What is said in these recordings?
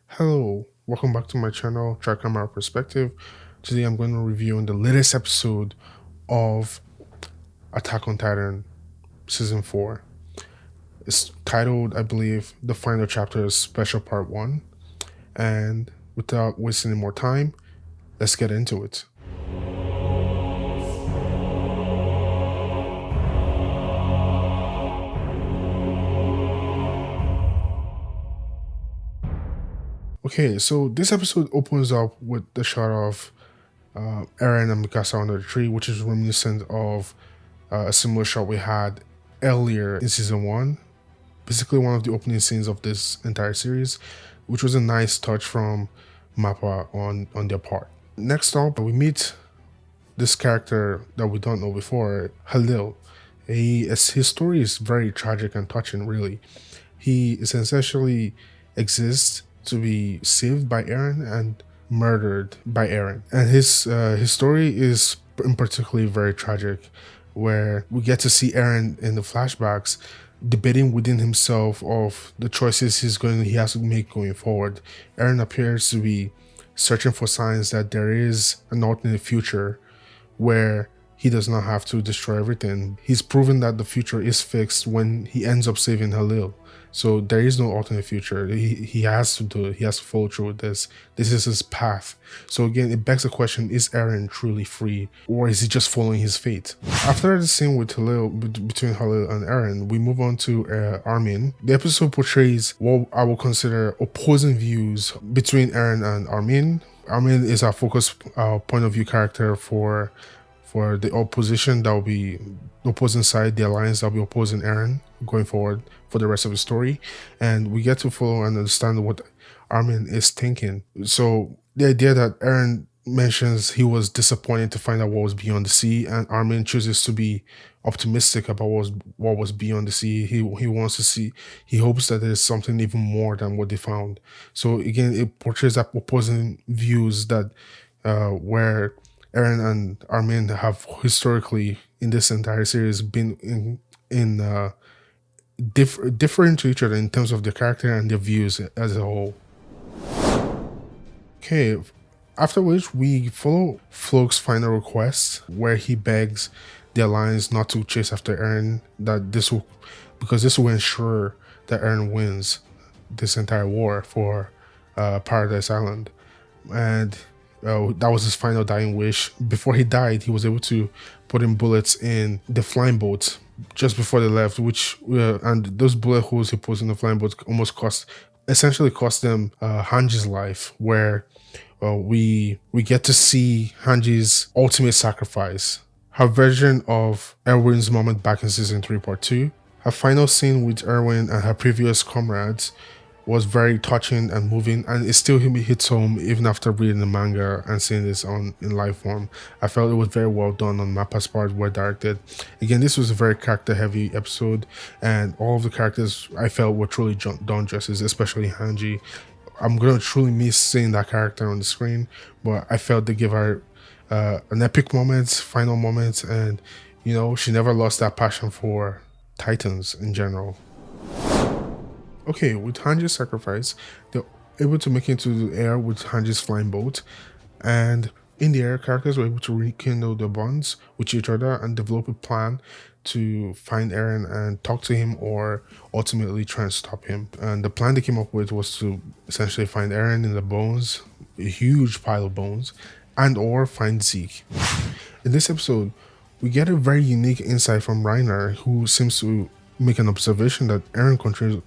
Hello, welcome back to my channel, Trikamara Perspective. Today I'm going to review the latest episode of Attack on Titan Season 4. It's titled, I believe, the final chapter is Special Part 1. And without wasting any more time, let's get into it. Okay, so this episode opens up with the shot of Eren and Mikasa under the tree, which is reminiscent of a similar shot we had earlier in Season 1. Basically one of the opening scenes of this entire series, which was a nice touch from Mappa on their part. Next up, we meet this character that we don't know before, Halil. His story is very tragic and touching, really. He essentially exists to be saved by Eren and murdered by Eren. And his story is in particularly very tragic, where we get to see Eren in the flashbacks debating within himself of the choices he has to make going forward. Eren appears to be searching for signs that there is an alternate future where he does not have to destroy everything. He's proven that the future is fixed when he ends up saving Halil. So there is no alternate future. He has to do it. He has to follow through with this. This is his path. So again, it begs the question, is Eren truly free? Or is he just following his fate? After the scene with Halil, between Halil and Eren, we move on to Armin. The episode portrays what I will consider opposing views between Eren and Armin. Armin is our focus point of view character for the opposition that will be the opposing side, the alliance that will be opposing Eren going forward for the rest of the story. And we get to follow and understand what Armin is thinking. So the idea that Eren mentions he was disappointed to find out what was beyond the sea, and Armin chooses to be optimistic about what was beyond the sea. He wants to see, he hopes that there's something even more than what they found. So again, it portrays that opposing views that where Eren and Armin have historically in this entire series been in different to each other in terms of their character and their views as a whole. Okay, after which we follow Floch's final request, where he begs the Alliance not to chase after Eren, because this will ensure that Eren wins this entire war for Paradise Island, and that was his final dying wish. Before he died, he was able to put in bullets in the flying boat just before they left, which and those bullet holes he put in the flying boat essentially cost them Hanji's life, where we get to see Hanji's ultimate sacrifice, her version of Erwin's moment back in season 3 part 2. Her final scene with Erwin and her previous comrades was very touching and moving, and it still hits home even after reading the manga and seeing this in live form. I felt it was very well done on Mappa's part, well directed. Again, this was a very character heavy episode, and all of the characters I felt were truly done justice, especially Hanji. I'm gonna truly miss seeing that character on the screen, but I felt they give her an epic moment, final moment, and she never lost that passion for Titans in general. Okay, with Hanji's sacrifice, they're able to make it to the air with Hanji's flying boat, and in the air, characters were able to rekindle their bonds with each other and develop a plan to find Eren and talk to him, or ultimately try and stop him. And the plan they came up with was to essentially find Eren in the bones, a huge pile of bones, and or find Zeke. In this episode, we get a very unique insight from Reiner, who seems to make an observation that Eren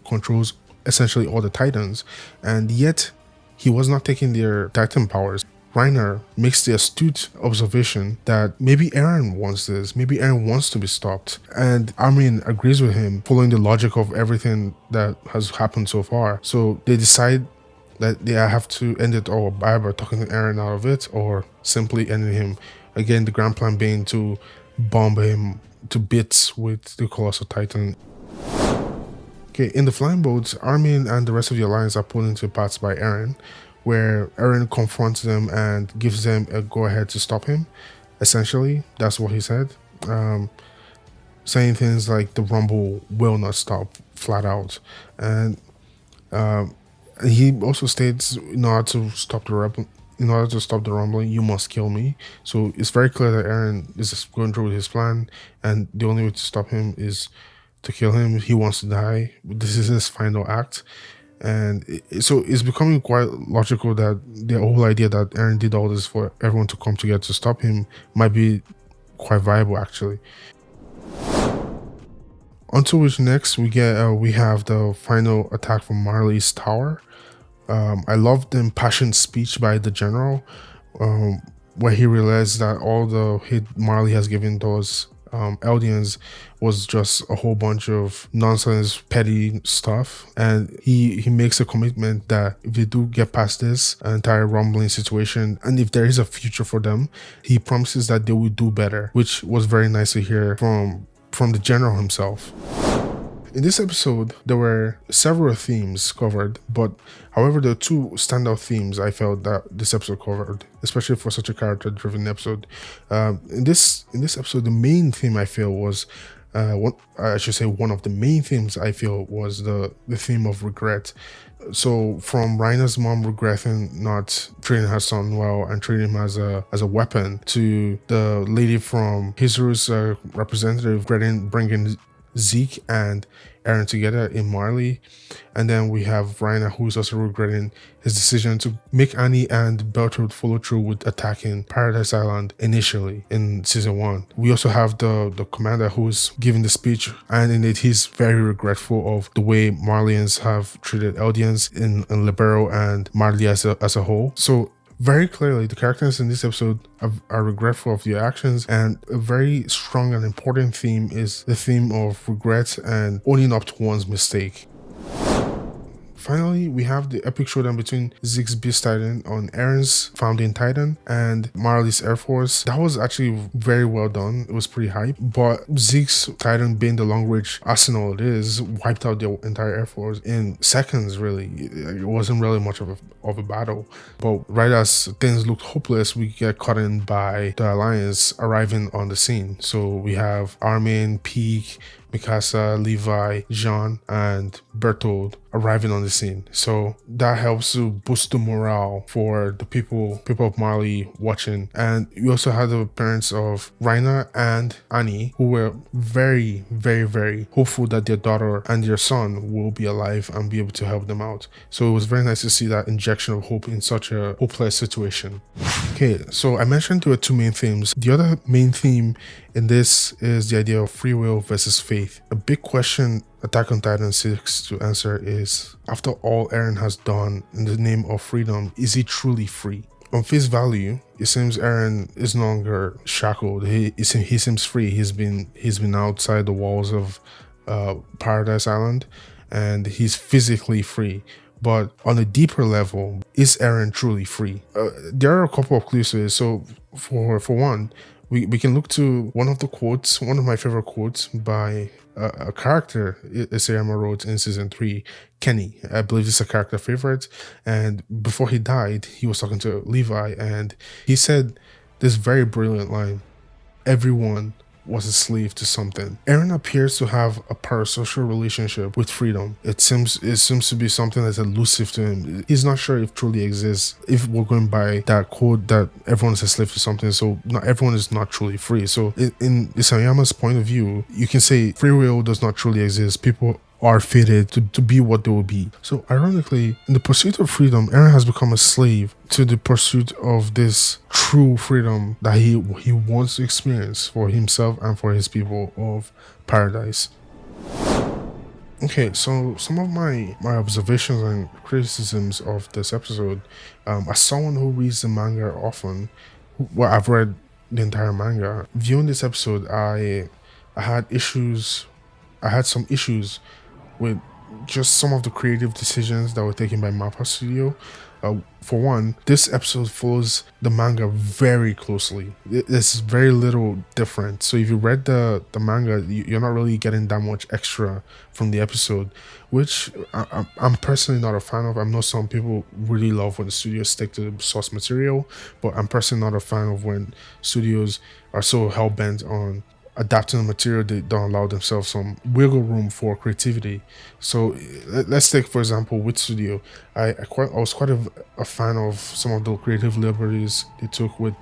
controls essentially all the Titans, and yet he was not taking their Titan powers. Reiner makes the astute observation that maybe Eren wants this, maybe Eren wants to be stopped, and Armin agrees with him, following the logic of everything that has happened so far. So they decide that they have to end it all by talking Eren out of it, or simply ending him. Again, the grand plan being to bomb him to bits with the Colossal Titan. Okay, in the flying boats, Armin and the rest of the Alliance are put into parts by Eren, where Eren confronts them and gives them a go-ahead to stop him. Essentially, that's what he said. Saying things like the Rumble will not stop, flat out. And He also states, in order to stop the rumbling, you must kill me. So it's very clear that Eren is just going through with his plan, and the only way to stop him is to kill him. He wants to die. This is his final act. And so it's becoming quite logical that the whole idea that Eren did all this for everyone to come together to stop him might be quite viable, actually. Until which next we have the final attack from Marley's tower. I love the impassioned speech by the general, where he realized that all the hate Marley has given those Eldians was just a whole bunch of nonsense, petty stuff, and he makes a commitment that if they do get past this entire rumbling situation, and if there is a future for them, he promises that they will do better, which was very nice to hear from the general himself. In this episode, there were several themes covered, but however, the two standout themes I felt that this episode covered, especially for such a character-driven episode. In this episode, the main theme I feel was, one of the main themes I feel was the theme of regret. So from Reiner's mom regretting not treating her son well and treating him as a weapon, to the lady from Hizuru's representative bringing Zeke and Eren together in Marley, and then we have Reiner, who's also regretting his decision to make Annie and Bertold follow through with attacking Paradise Island initially in season 1. We also have the commander who's giving the speech, and in it he's very regretful of the way Marlians have treated Eldians in Libero and Marley as a whole. So very clearly, the characters in this episode are regretful of their actions, and a very strong and important theme is the theme of regret and owning up to one's mistake. Finally, we have the epic showdown between Zeke's Beast Titan on Eren's Founding Titan and Marley's Air Force. That was actually very well done. It was pretty hype, but Zeke's Titan, being the long-range arsenal it is, wiped out the entire Air Force in seconds, really. It wasn't really much of a battle. But right as things looked hopeless, we get caught in by the Alliance arriving on the scene. So we have Armin, Pieck, Mikasa, Levi, Jean, and Bertold arriving on the scene. So that helps to boost the morale for the people of Marley watching. And we also had the appearance of Reiner and Annie, who were very, very, very hopeful that their daughter and their son will be alive and be able to help them out. So it was very nice to see that injection of hope in such a hopeless situation. Okay, so I mentioned there were two main themes. The other main theme in this is the idea of free will versus faith. A big question Attack on Titan seeks to answer is, after all Eren has done in the name of freedom, is he truly free? On face value, it seems Eren is no longer shackled. He seems free. He's been outside the walls of Paradise Island, and he's physically free. But on a deeper level, is Eren truly free? There are a couple of clues to this. So for one, we can look to one of my favorite quotes by a character Isayama wrote in season 3, Kenny. I believe it's a character favorite. And before he died, he was talking to Levi, and he said this very brilliant line: everyone was a slave to something. Eren appears to have a parasocial relationship with freedom. It seems to be something that's elusive to him. He's not sure if it truly exists. If we're going by that quote that everyone is a slave to something, so not everyone is not truly free. So in Isayama's point of view, you can say free will does not truly exist. People are fated to be what they will be. So ironically, in the pursuit of freedom, Eren has become a slave to the pursuit of this true freedom that he wants to experience for himself and for his people of Paradise. Okay, so some of my observations and criticisms of this episode, as someone who reads the manga often, I've read the entire manga. Viewing this episode, I had some issues with just some of the creative decisions that were taken by MAPPA Studio. For one, this episode follows the manga very closely. There's very little different. So if you read the manga, you're not really getting that much extra from the episode, which I'm personally not a fan of. I know some people really love when the studios stick to the source material, but I'm personally not a fan of when studios are so hell-bent on adapting the material, they don't allow themselves some wiggle room for creativity. So let's take, for example, Wit Studio. I was quite a fan of some of the creative liberties they took with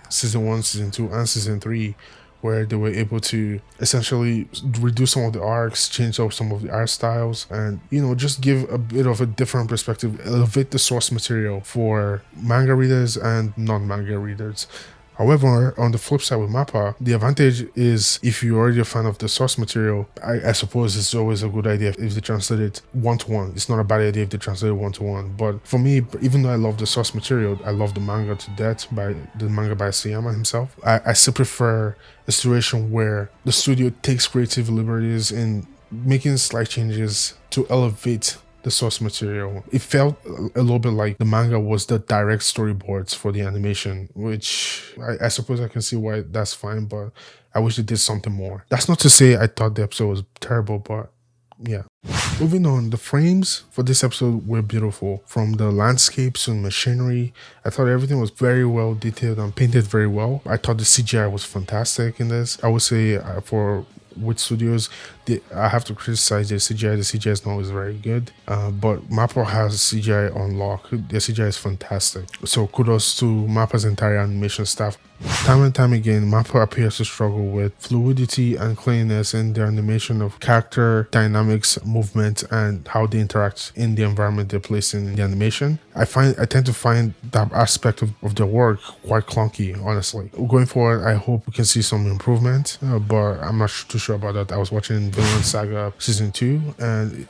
season 1, season 2, and season 3, where they were able to essentially reduce some of the arcs, change up some of the art styles, and just give a bit of a different perspective, elevate the source material for manga readers and non-manga readers. However, on the flip side with MAPPA, the advantage is if you're already a fan of the source material, I suppose it's always a good idea if they translate it one-to-one. It's not a bad idea if they translate it one-to-one. But for me, even though I love the source material, I love the manga to death, by the manga by Sayama himself. I still prefer a situation where the studio takes creative liberties in making slight changes to elevate the source material. It felt a little bit like the manga was the direct storyboards for the animation, which I suppose I can see why that's fine, but I wish they did something more. That's not to say I thought the episode was terrible, but yeah. Moving on, the frames for this episode were beautiful. From the landscapes and machinery, I thought everything was very well detailed and painted very well. I thought the CGI was fantastic in this. I would say for Wit Studios, I have to criticize their CGI. The CGI is not always very good, but MAPPA has CGI on lock. Their CGI is fantastic. So kudos to MAPPA's entire animation staff. Time and time again, MAPPA appears to struggle with fluidity and cleanliness in their animation of character dynamics, movement, and how they interact in the environment they're placed in the animation. I tend to find that aspect of their work quite clunky, honestly. Going forward, I hope we can see some improvement, but I'm not too sure about that. I was watching Vinland Saga Season 2, and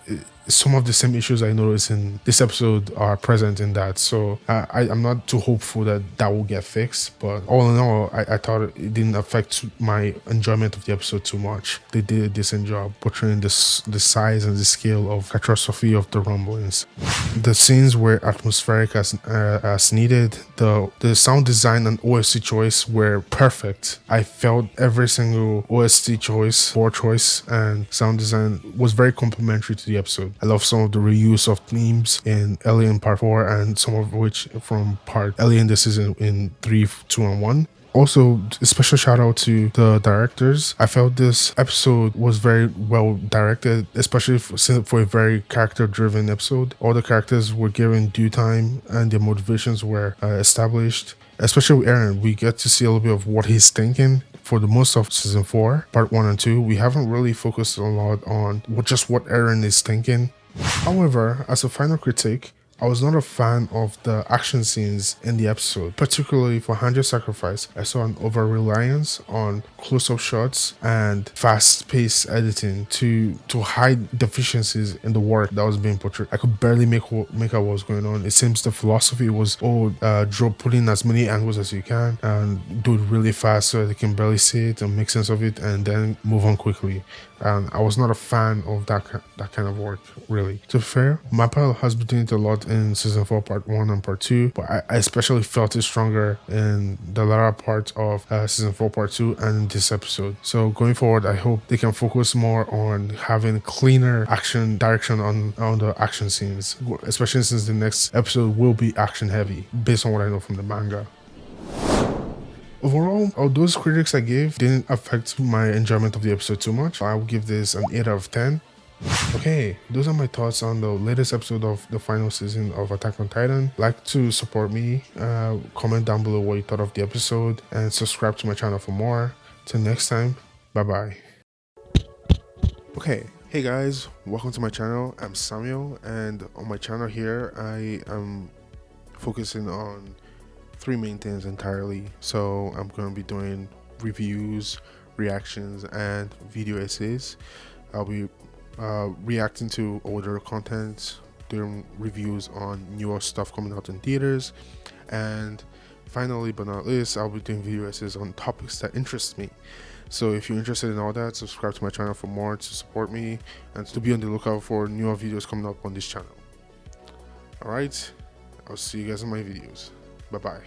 some of the same issues I noticed in this episode are present in that. So I'm not too hopeful that will get fixed, but all in all, I thought it didn't affect my enjoyment of the episode too much. They did a decent job portraying the size and the scale of catastrophe of the rumblings. The scenes were atmospheric as needed. The sound design and OST choice were perfect. I felt every single OST choice, and sound design was very complimentary to the episode. I love some of the reuse of themes in Alien Part 4 and some of which from Part Alien this season in 3, 2, and 1. Also, a special shout out to the directors. I felt this episode was very well directed, especially for a very character-driven episode. All the characters were given due time and their motivations were established. Especially with Eren, we get to see a little bit of what he's thinking. For the most of season 4, part 1 and 2, we haven't really focused a lot on what Eren is thinking. However, as a final critique, I was not a fan of the action scenes in the episode, particularly for Hanjo Sacrifice. I saw an over-reliance on close-up shots and fast-paced editing to hide deficiencies in the work that was being portrayed. I could barely make out what was going on. It seems the philosophy was, put in as many angles as you can and do it really fast so they can barely see it and make sense of it and then move on quickly. And I was not a fan of that kind of work, really. To be fair, MAPPA has been doing it a lot in season 4, part 1 and part 2, but I especially felt it stronger in the latter part of season 4, part 2 and this episode. So going forward, I hope they can focus more on having cleaner action direction on the action scenes, especially since the next episode will be action heavy, based on what I know from the manga. Overall, all those critics I gave didn't affect my enjoyment of the episode too much. I will give this an 8 out of 10. Okay, those are my thoughts on the latest episode of the final season of Attack on Titan. Like to support me, comment down below what you thought of the episode, and subscribe to my channel for more. Till next time, bye bye. Okay, hey guys, welcome to my channel. I'm Samuel, and on my channel here, I am focusing on 3 main things entirely. So I'm going to be doing reviews, reactions, and video essays. I'll be reacting to older content, doing reviews on newer stuff coming out in theaters, and finally but not least, I'll be doing video essays on topics that interest me. So if you're interested in all that, subscribe to my channel for more, to support me and to be on the lookout for newer videos coming up on this channel. Alright, I'll see you guys in my videos. Bye bye.